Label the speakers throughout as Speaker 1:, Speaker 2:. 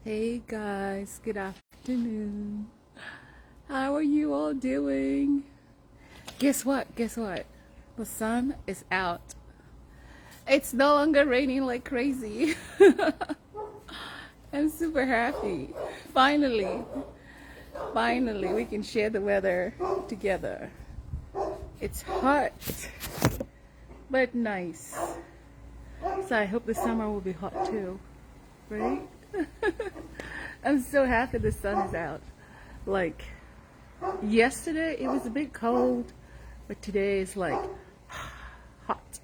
Speaker 1: Hey guys, good afternoon. How are you all doing? Guess what? Guess what? The sun is out. It's no longer raining like crazy. I'm super happy. Finally, finally, we can share the weather together. It's hot, but nice. So I hope the summer will be hot too, right? I'm so happy the sun is out. Like, yesterday it was a bit cold, but today is like hot,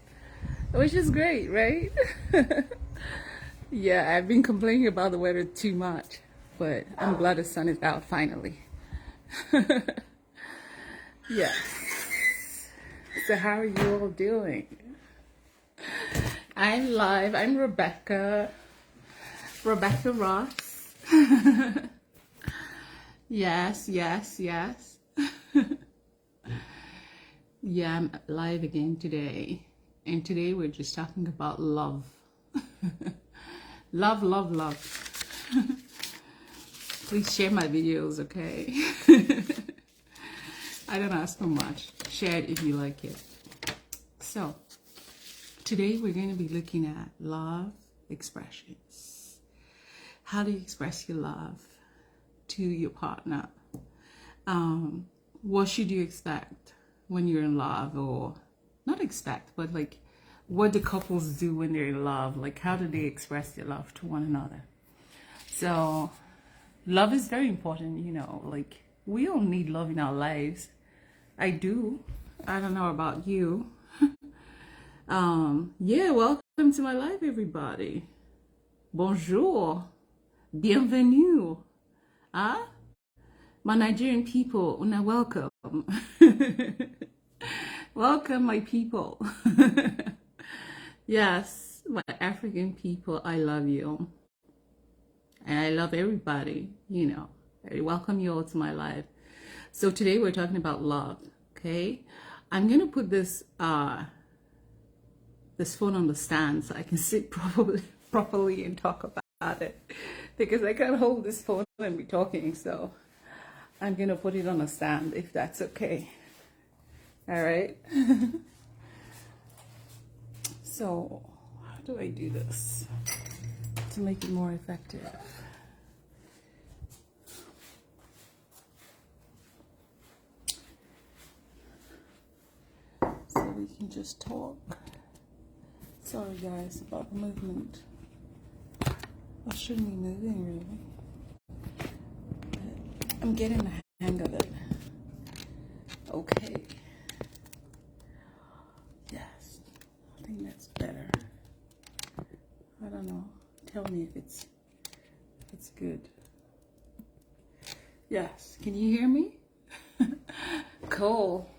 Speaker 1: which is great, right? Yeah, I've been complaining about the weather too much, but I'm glad the sun is out finally. Yes. So how are you all doing? I'm live. I'm Rebecca Ross. Yes, yes, yes. Yeah, I'm live again today. And today we're just talking about love. Love, love, love. Please share my videos, okay? I don't ask for much. Share it if you like it. So, today we're going to be looking at love expressions. How do you express your love to your partner? What should you expect when you're in love, or not expect, but like what do couples do when they're in love? Like, how do they express their love to one another? So, love is very important, like we all need love in our lives. I do. I don't know about you. Yeah, welcome to my life, everybody. Bonjour. Bienvenue. Ah, my Nigerian people, una welcome. Welcome, my people. Yes, my African people, I love you. And I love everybody. I welcome you all to my life. So today we're talking about love, okay? I'm gonna put this phone on the stand so I can sit properly and talk about it. Because I can't hold this phone and be talking, so I'm gonna put it on a stand if that's okay. All right. So how do I do this to make it more effective? So we can just talk. Sorry guys about the movement. I shouldn't be moving really. But I'm getting the hang of it. Okay. Yes. I think that's better. I don't know. Tell me if it's good. Yes. Can you hear me? Cool.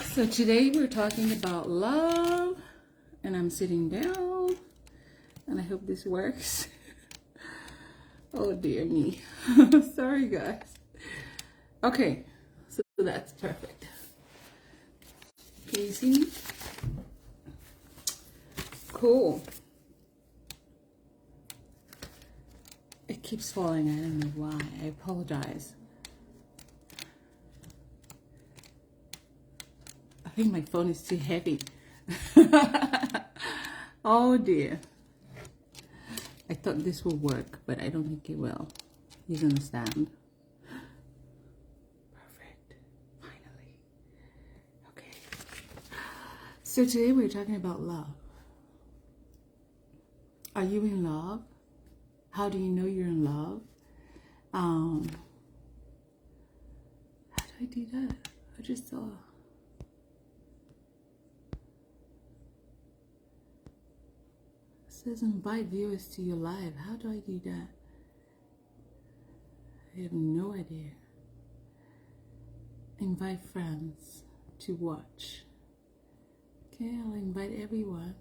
Speaker 1: So today we're talking about love, and I'm sitting down, and I hope this works. Oh dear me. Sorry guys. Okay, so that's perfect. Can you see me? Cool. It keeps falling. I don't know why. I apologize. I think my phone is too heavy. Oh dear. I thought this will work, but I don't think it will. You understand? Perfect. Finally. Okay. So today we're talking about love. Are you in love? How do you know you're in love? How do I do that? I just saw. It says invite viewers to your live. How do I do that? I have no idea. Invite friends to watch. Okay, I'll invite everyone.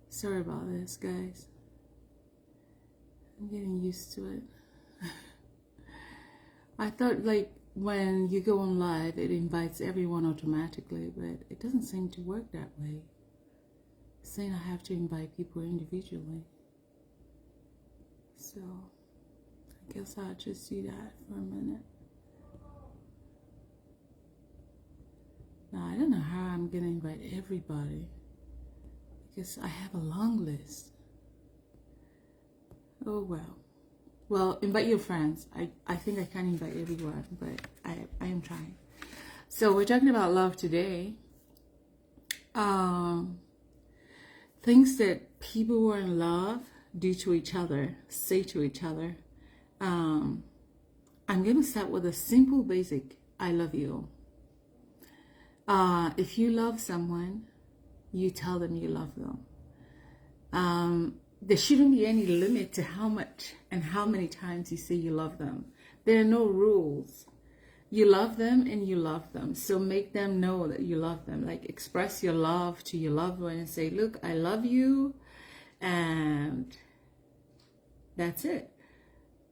Speaker 1: Sorry about this, guys. I'm getting used to it. I thought like when you go on live, it invites everyone automatically, but it doesn't seem to work that way. It's saying I have to invite people individually. So I guess I'll just do that for a minute. Now, I don't know how I'm going to invite everybody because I have a long list. Oh, well. Well, invite your friends. I think I can invite everyone, but I am trying. So we're talking about love today. Things that people who are in love do to each other, say to each other. I'm going to start with a simple, basic, I love you. If you love someone, you tell them you love them. There shouldn't be any limit to how much and how many times you say you love them. There are no rules. You love them and you love them. So make them know that you love them. Like express your love to your loved one and say, look, I love you. And that's it.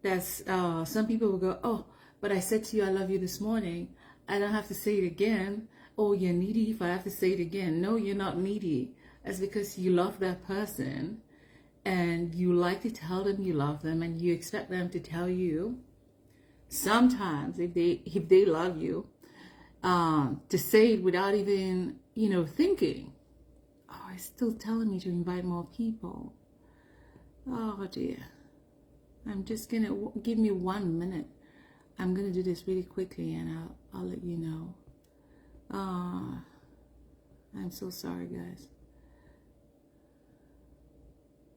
Speaker 1: That's some people will go, oh, but I said to you I love you this morning. I don't have to say it again. Oh, you're needy if I have to say it again. No, you're not needy. That's because you love that person and you like to tell them you love them and you expect them to tell you. Sometimes if they love you, to say it without even, thinking, oh, it's still telling me to invite more people. Oh dear. I'm just gonna give me 1 minute. I'm gonna do this really quickly and I'll let you know. I'm so sorry, guys.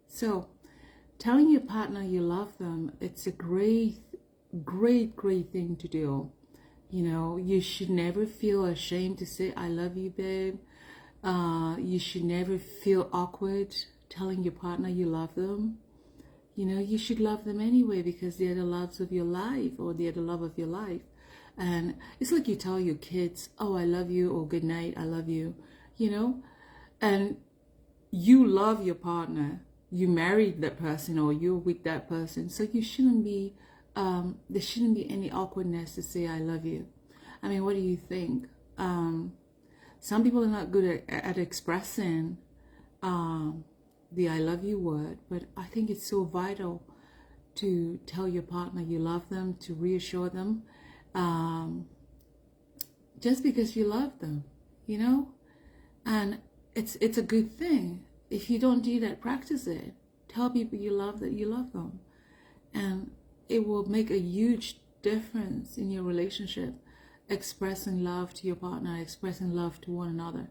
Speaker 1: So, telling your partner you love them, it's a great thing to do. You should never feel ashamed to say, I love you, babe. You should never feel awkward telling your partner you love them. You should love them anyway because they're the loves of your life or they're the love of your life. And it's like you tell your kids, oh, I love you, or good night, I love you, and you love your partner. You married that person or you're with that person. So you shouldn't be, there shouldn't be any awkwardness to say, I love you. I mean, what do you think? Some people are not good at expressing the I love you word, but I think it's so vital to tell your partner you love them, to reassure them, just because you love them, and it's a good thing. If you don't do that, practice it. Tell people you love them, and it will make a huge difference in your relationship, expressing love to your partner, expressing love to one another,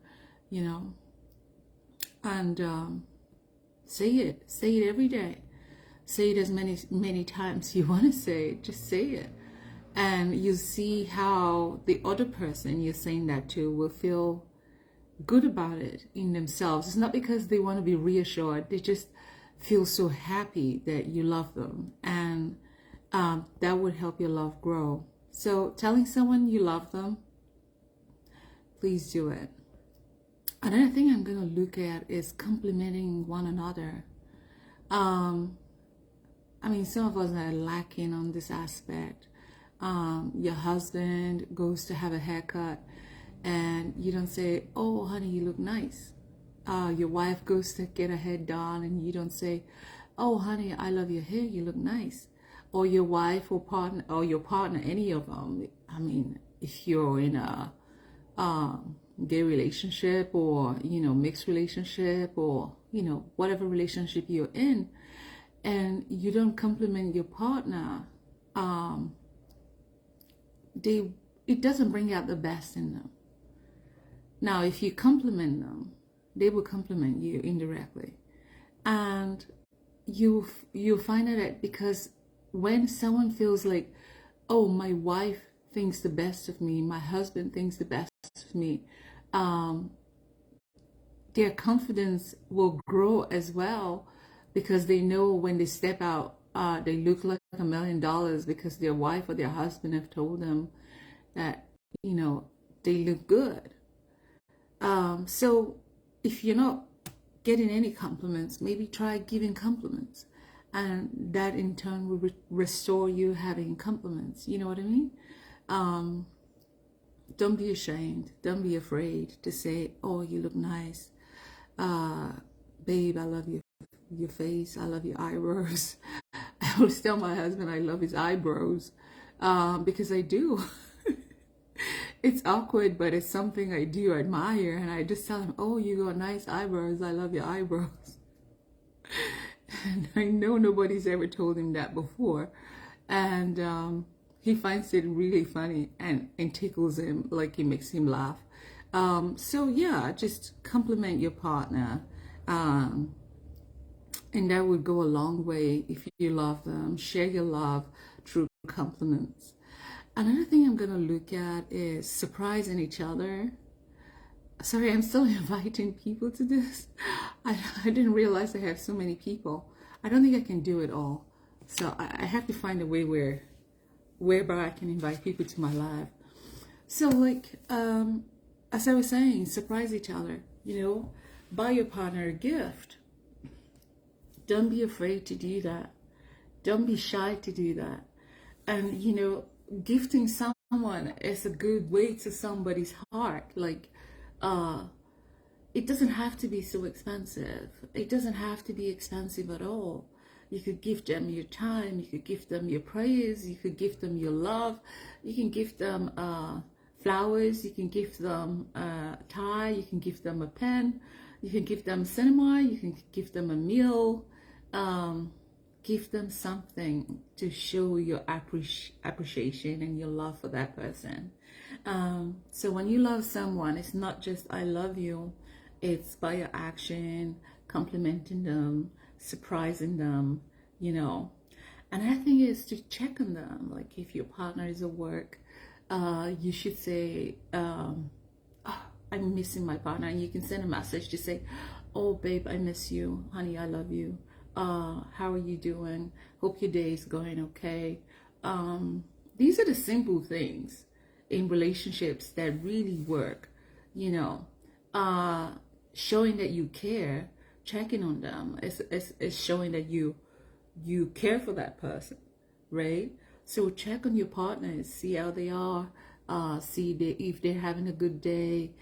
Speaker 1: and say it every day. Say it as many times you want to say it. Just say it, and you see how the other person you're saying that to will feel good about it in themselves. It's not because they want to be reassured. They just feel so happy that you love them, and that would help your love grow. So telling someone you love them, please do it. Another thing I'm going to look at is complimenting one another. I mean, some of us are lacking on this aspect. Your husband goes to have a haircut and you don't say, oh, honey, you look nice. Your wife goes to get her hair done and you don't say, oh, honey, I love your hair, you look nice. Or your wife or your partner, any of them. I mean, if you're in a gay relationship or, mixed relationship or, whatever relationship you're in, and you don't compliment your partner, it doesn't bring out the best in them. Now, if you compliment them, they will compliment you indirectly. And you'll find out that because when someone feels like, oh, my wife thinks the best of me, my husband thinks the best of me, their confidence will grow as well, because they know when they step out, they look like $1 million because their wife or their husband have told them that, they look good. So if you're not getting any compliments, maybe try giving compliments, and that in turn will restore you having compliments. You know what I mean? Don't be ashamed. Don't be afraid to say, oh, you look nice. Babe, I love your face. I love your eyebrows. always tell my husband I love his eyebrows because I do. It's awkward, but it's something I do admire. And I just tell him, oh, you got nice eyebrows. I love your eyebrows. And I know nobody's ever told him that before. And he finds it really funny and tickles him, like it makes him laugh. So yeah, just compliment your partner. And that would go a long way if you love them. Share your love through compliments. Another thing I'm going to look at is surprising each other. Sorry, I'm still inviting people to this. I didn't realize I have so many people. I don't think I can do it all. So I have to find a way whereby I can invite people to my live. So like, as I was saying, surprise each other, you know, buy your partner a gift. Don't be afraid to do that. Don't be shy to do that. And, you know, gifting someone is a good way to somebody's heart. Like, it doesn't have to be so expensive. It doesn't have to be expensive at all. You could gift them your time. You could gift them your praise. You could gift them your love. You can gift them flowers. You can gift them a tie. You can gift them a pen. You can give them cinema. You can give them a meal. Give them something to show your appreciation and your love for that person. So when you love someone, it's not just I love you. It's by your action, complimenting them, surprising them, you know. And I think is to check on them. Like if your partner is at work, you should say, oh, I'm missing my partner. And you can send a message to say, oh, babe, I miss you. Honey, I love you. How are you doing? Hope your day is going okay. These are the simple things in relationships that really work, you know. Showing that you care, checking on them is showing that you care for that person, right? So check on your partners, see how they are, see if they're having a good day,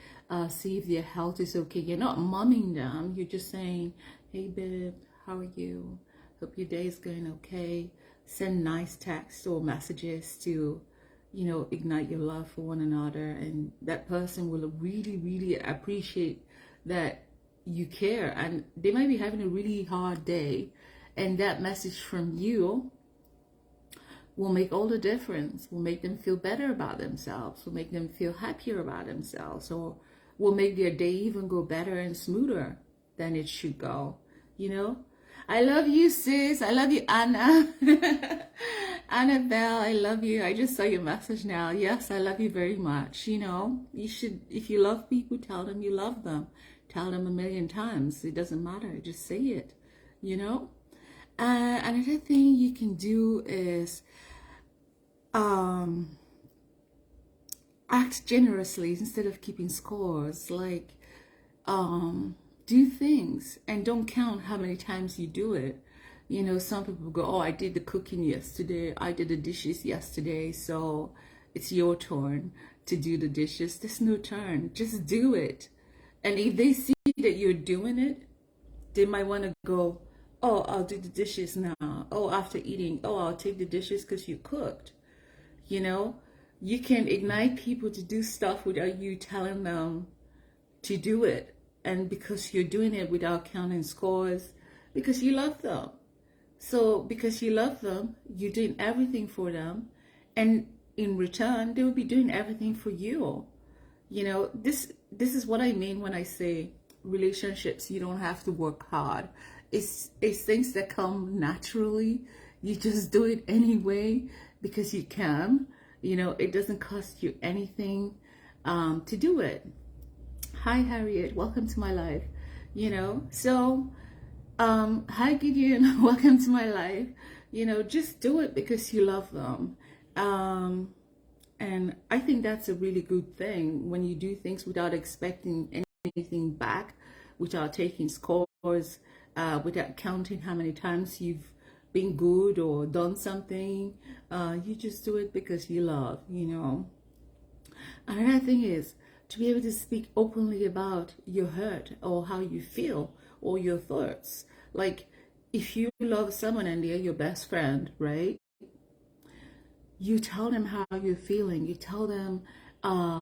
Speaker 1: see if their health is okay. You're not mumming them, you're just saying, hey babe, how are you? Hope your day is going okay. Send nice texts or messages to, you know, ignite your love for one another, and that person will really, really appreciate that you care. And they might be having a really hard day, and that message from you will make all the difference, will make them feel better about themselves, will make them feel happier about themselves, or will make their day even go better and smoother than it should go, you know. I love you, sis. I love you, Anna. Annabelle, I love you. I just saw your message now. Yes, I love you very much. You know, you should, if you love people, tell them you love them. Tell them 1,000,000 times. It doesn't matter. Just say it, you know. Another thing you can do is act generously instead of keeping scores. Like, do things and don't count how many times you do it. You know, some people go, oh, I did the cooking yesterday, I did the dishes yesterday, so it's your turn to do the dishes. There's no turn, just do it. And if they see that you're doing it, they might want to go, oh, I'll do the dishes now. Oh, after eating, oh, I'll take the dishes because you cooked. You know, you can ignite people to do stuff without you telling them to do it. And because you're doing it without counting scores, because you love them. So because you love them, you're doing everything for them. And in return, they will be doing everything for you. You know, this is what I mean when I say relationships, you don't have to work hard. It's things that come naturally. You just do it anyway because you can. You know, it doesn't cost you anything to do it. Hi Harriet, welcome to my life. You know, so hi Gideon, welcome to my life. You know, just do it because you love them. And I think that's a really good thing when you do things without expecting anything back, without taking scores, without counting how many times you've been good or done something. You just do it because you love, you know. Another thing is to be able to speak openly about your hurt or how you feel or your thoughts. Like, if you love someone and they're your best friend, right? You tell them how you're feeling. You tell them uh,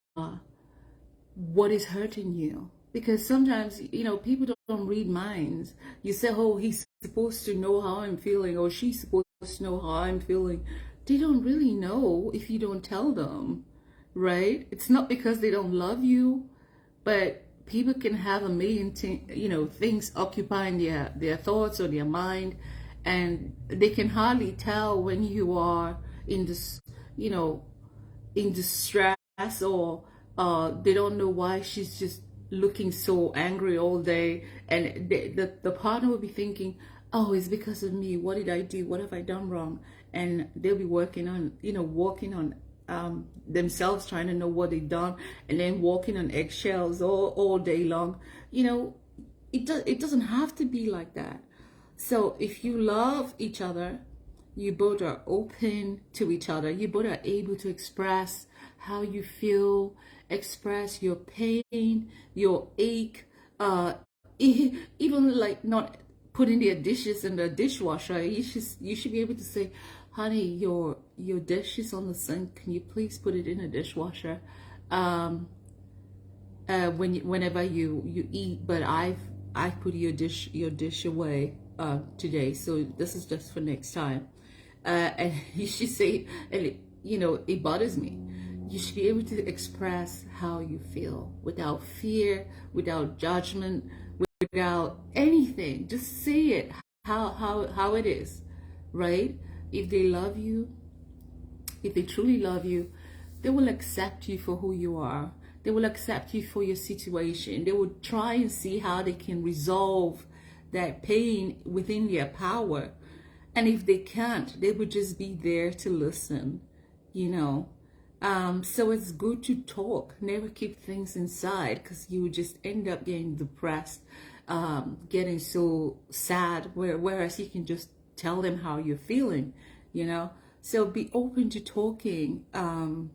Speaker 1: what is hurting you. Because sometimes, people don't read minds. You say, oh, he's supposed to know how I'm feeling, or she's supposed to know how I'm feeling. They don't really know if you don't tell them, right? It's not because they don't love you, but people can have a million things occupying their thoughts or their mind, and they can hardly tell when you are in this, you know, in distress, or they don't know why she's just looking so angry all day, and the partner will be thinking, oh, it's because of me. What did I do? What have I done wrong? And they'll be working on, walking on themselves, trying to know what they've done, and then walking on eggshells all day long. It doesn't have to be like that. So if you love each other, you both are open to each other. You both are able to express how you feel, express your pain, your ache, even like not putting their dishes in the dishwasher. You should be able to say, honey, your dish is on the sink. Can you please put it in the dishwasher? Whenever you eat, but I've put your dish away today, so this is just for next time. And you should say, and it bothers me. You should be able to express how you feel without fear, without judgment, without anything. Just say it how it is, right? If they love you, if they truly love you, they will accept you for who you are. They will accept you for your situation. They will try and see how they can resolve that pain within their power. And if they can't, they would just be there to listen, So it's good to talk. Never keep things inside, because you would just end up getting depressed, getting so sad, whereas you can just tell them how you're feeling, So be open to talking. And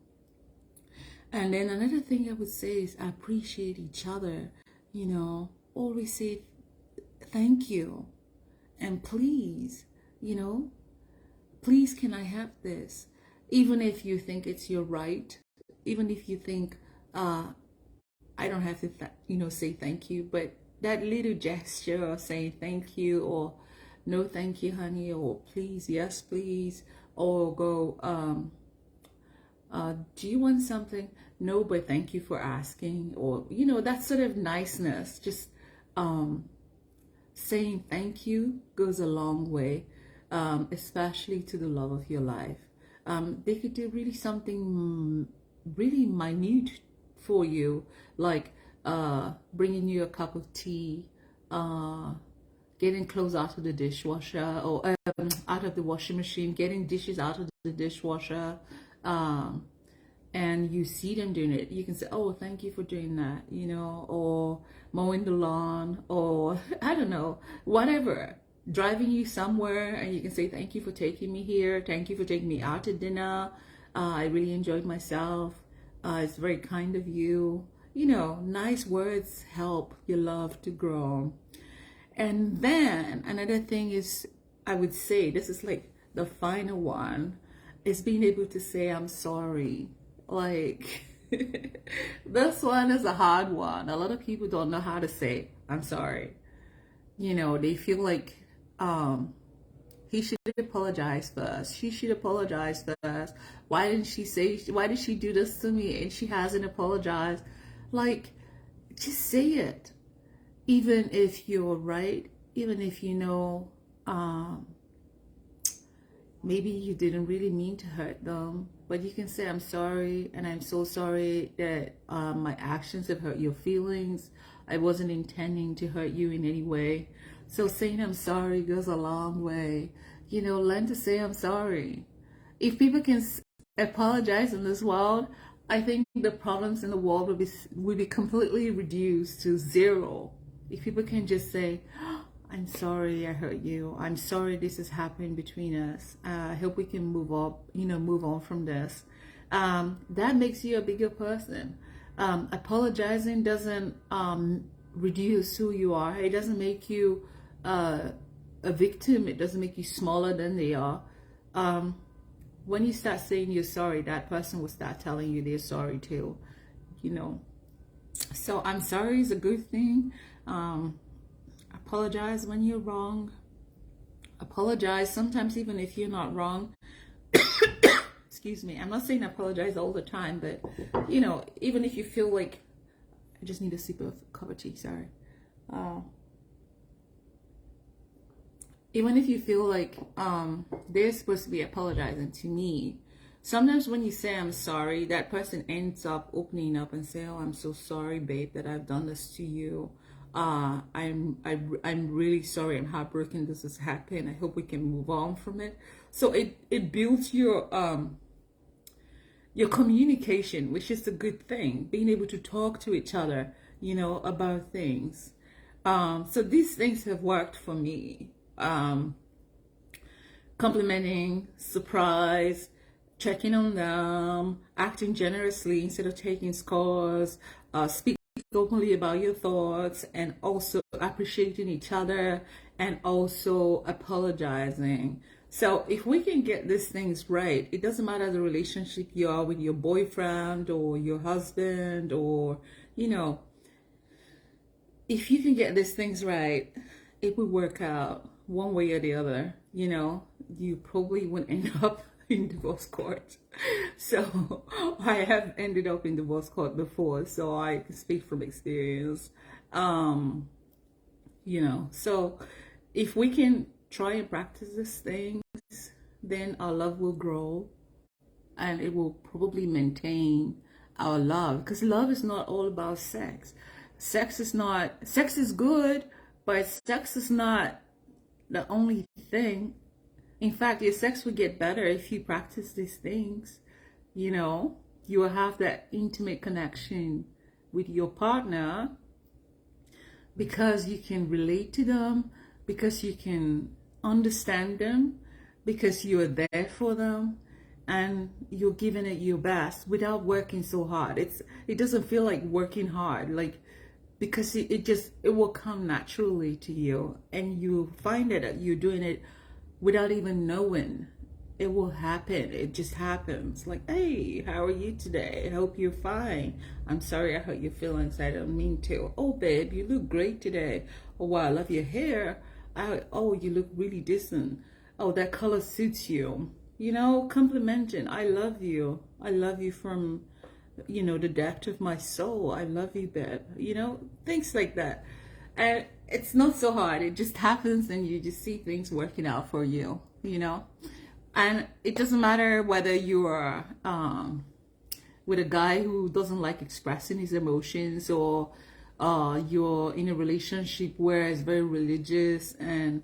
Speaker 1: then another thing I would say is appreciate each other, always say thank you and please, please, can I have this? Even if you think it's your right, even if you think I don't have to say thank you, but that little gesture of saying thank you, or no thank you honey, or please, yes please, or go do you want something? No, but thank you for asking, or that sort of niceness. Just saying thank you goes a long way, especially to the love of your life. They could do really something really minute for you, like bringing you a cup of tea, getting clothes out of the dishwasher, or out of the washing machine, getting dishes out of the dishwasher, and you see them doing it. You can say, oh, thank you for doing that, or mowing the lawn, or I don't know, whatever, driving you somewhere, and you can say, thank you for taking me here, thank you for taking me out to dinner, I really enjoyed myself, it's very kind of you. Nice words help your love to grow. And then another thing is, I would say, this is like the final one, is being able to say I'm sorry. Like this one is a hard one. A lot of people don't know how to say I'm sorry. They feel like he should apologize first, she should apologize first. Why did she do this to me and she hasn't apologized? Like, just say it, even if you're right, even if maybe you didn't really mean to hurt them, but you can say, I'm sorry, and I'm so sorry that my actions have hurt your feelings. I wasn't intending to hurt you in any way. So saying I'm sorry goes a long way. Learn to say I'm sorry. If people can apologize in this world, I think the problems in the world would be completely reduced to zero. If people can just say, I'm sorry I hurt you. I'm sorry this has happened between us. I hope we can move on from this. That makes you a bigger person. Apologizing doesn't reduce who you are. It doesn't make you a victim, it doesn't make you smaller than they are. When you start saying you're sorry, that person will start telling you they're sorry too, you know. So I'm sorry is a good thing. Apologize when you're wrong. Apologize sometimes even if you're not wrong. Excuse me. I'm not saying apologize all the time, but you know, even if you feel like, I just need a sip of cup of tea, sorry. Even if you feel like they're supposed to be apologizing to me, sometimes when you say I'm sorry, that person ends up opening up and say, oh, I'm so sorry, babe, that I've done this to you. I'm really sorry. I'm heartbroken this has happened. I hope we can move on from it. So it builds your communication, which is a good thing. Being able to talk to each other, you know, about things. So these things have worked for me. Complimenting, surprise, checking on them, acting generously instead of taking scores, speaking openly about your thoughts, and also appreciating each other, and also apologizing. So if we can get these things right, it doesn't matter the relationship you are with your boyfriend or your husband, or, you know, if you can get these things right, it will work out one way or the other. You know, you probably won't end up in divorce court. So I have ended up in divorce court before, so I can speak from experience. You know, so if we can try and practice these things, then our love will grow, and it will probably maintain our love, because love is not all about sex. Sex is good, but sex is not the only thing. In fact, your sex will get better if you practice these things. You know, you will have that intimate connection with your partner because you can relate to them, because you can understand them, because you're there for them, and you're giving it your best without working so hard. It doesn't feel like working hard, like, because it will come naturally to you, and you find that you're doing it without even knowing. It will happen. It just happens. Like, hey, how are you today? I hope you're fine. I'm sorry I hurt your feelings. I don't mean to. Oh, babe, you look great today. Oh, wow, I love your hair. Oh, you look really decent. Oh, that color suits you. You know, complimenting. I love you. I love you from, you know, the depth of my soul. I love you, babe. You know, things like that. And it's not so hard. It just happens, and you just see things working out for you, you know. And it doesn't matter whether you're with a guy who doesn't like expressing his emotions, or you're in a relationship where it's very religious, and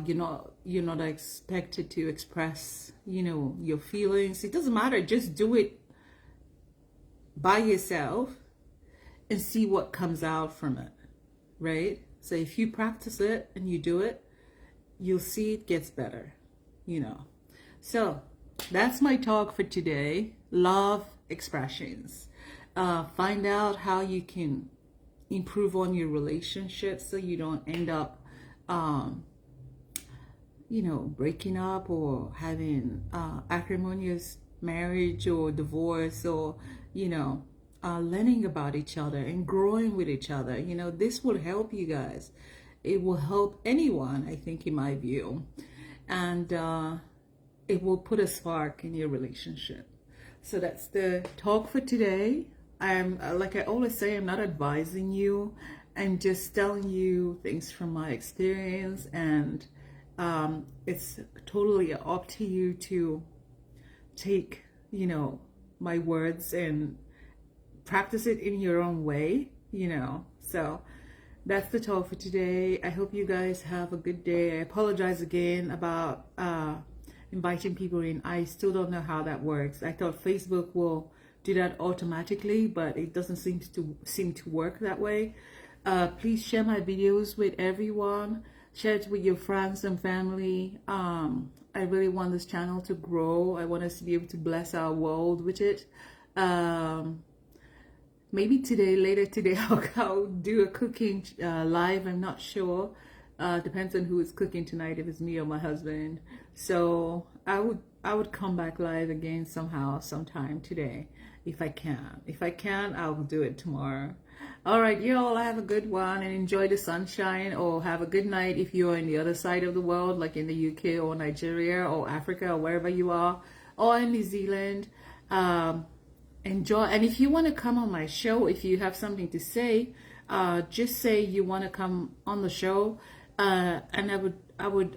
Speaker 1: you're not expected to express, you know, your feelings. It doesn't matter. Just do it by yourself and see what comes out from it, right? So if you practice it and you do it, you'll see it gets better, you know. So that's my talk for today. Love expressions. Find out how you can improve on your relationship so you don't end up you know, breaking up or having acrimonious marriage or divorce, or, you know, learning about each other and growing with each other. You know, this will help you guys. It will help anyone, I think, in my view. And it will put a spark in your relationship. So that's the talk for today. I'm, like I always say, I'm not advising you. I'm just telling you things from my experience, and it's totally up to you to take, you know, my words and practice it in your own way, you know. So that's the talk for today. I hope you guys have a good day. I apologize again about inviting people in. I still don't know how that works. I thought Facebook will do that automatically, but it doesn't seem to work that way. Please share my videos with everyone. Share it with your friends and family. I really want this channel to grow. I want us to be able to bless our world with it. Maybe later today, I'll do a cooking live. I'm not sure. Depends on who is cooking tonight, if it's me or my husband. So I would come back live again somehow, sometime today, if I can. If I can, I'll do it tomorrow. All right, you all have a good one and enjoy the sunshine, or have a good night if you're in the other side of the world, like in the UK or Nigeria or Africa or wherever you are, or in New Zealand. Enjoy. And if you want to come on my show, if you have something to say, just say you want to come on the show, and I would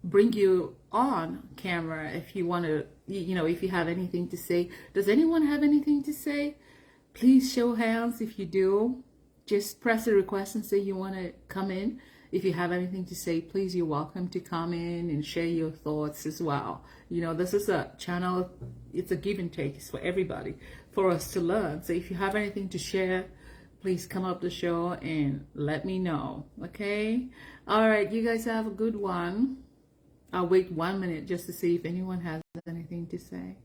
Speaker 1: bring you on camera if you want to, if you have anything to say. Does anyone have anything to say? Please show hands if you do. Just press a request and say you want to come in. If you have anything to say, please, you're welcome to come in and share your thoughts as well. This is a channel, it's a give and take. It's for everybody, for us to learn. So if you have anything to share, please come up the show and let me know, okay? All right, you guys have a good one. I'll wait 1 minute just to see if anyone has anything to say.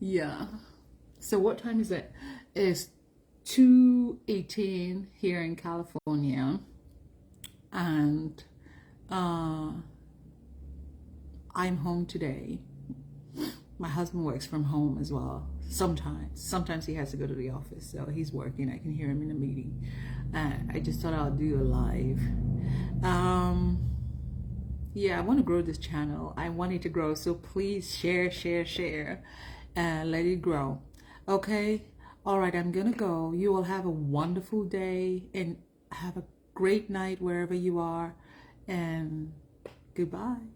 Speaker 1: Yeah. So what time is it? It's 2:18 here in California, and I'm home today. My husband works from home as well. Sometimes he has to go to the office, so he's working. I can hear him in a meeting. I just thought I'll do a live. Yeah, I want to grow this channel. I want it to grow, so please share, and let it grow. Okay? All right, I'm gonna go. You all have a wonderful day and have a great night wherever you are, and goodbye.